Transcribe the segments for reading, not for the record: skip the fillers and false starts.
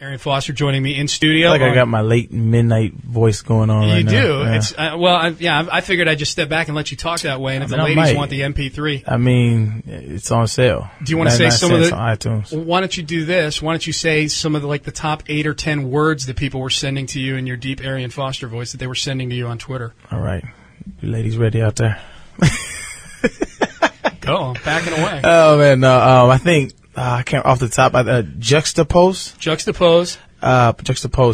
Arian Foster joining me in studio. I got my late midnight voice going on right now. You do. Yeah. I figured I'd just step back and let you talk that way. And if the ladies want the MP3, I mean, it's on sale. Do you want to say some of the on iTunes? Why don't you do this? Why don't you say some of the top 8 or 10 words that people were sending to you in your deep Arian Foster voice that they were sending to you on Twitter? All right, you ladies ready out there? Go, backing away. Oh man, no. I think. I can't off the top. Juxtapose. Juxtapose.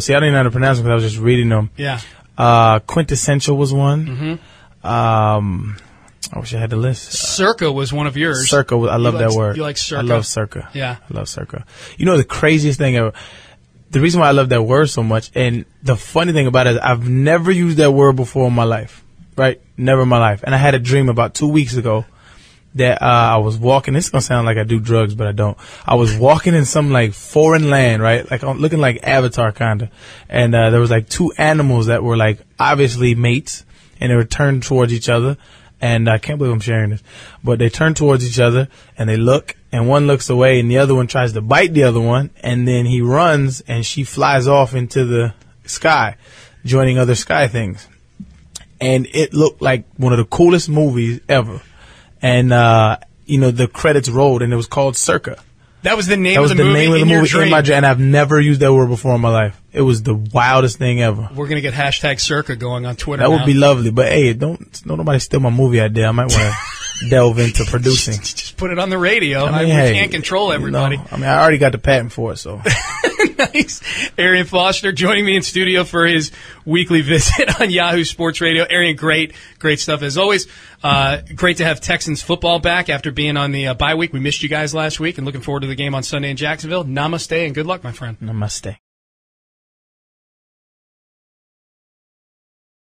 See, I didn't know how to pronounce them because I was just reading them. Yeah. Quintessential was one. Mm-hmm. I wish I had the list. Circa was one of yours. Circa. I love that word. You like circa? I love circa. Yeah. I love circa. You know the craziest thing ever? The reason why I love that word so much, and the funny thing about it is I've never used that word before in my life. Right? Never in my life. And I had a dream about 2 weeks ago that I was walking. This is gonna sound like I do drugs, but I don't. I was walking in some foreign land, right? Looking like Avatar kinda. And there was 2 animals that were obviously mates, and they were turned towards each other. And I can't believe I'm sharing this, but they turn towards each other and they look, and one looks away, and the other one tries to bite the other one, and then he runs, and she flies off into the sky, joining other sky things. And it looked like one of the coolest movies ever. And, the credits rolled, and it was called Circa. That was the name of the movie in my dream, and I've never used that word before in my life. It was the wildest thing ever. We're going to get hashtag Circa going on Twitter That would be lovely. But, hey, don't nobody steal my movie idea. I might want to delve into producing. Just put it on the radio. We can't control everybody. I already got the patent for it, so. Nice. Arian Foster joining me in studio for his weekly visit on Yahoo Sports Radio. Arian, great stuff as always. Great to have Texans football back after being on the bye week. We missed you guys last week and looking forward to the game on Sunday in Jacksonville. Namaste and good luck, my friend. Namaste.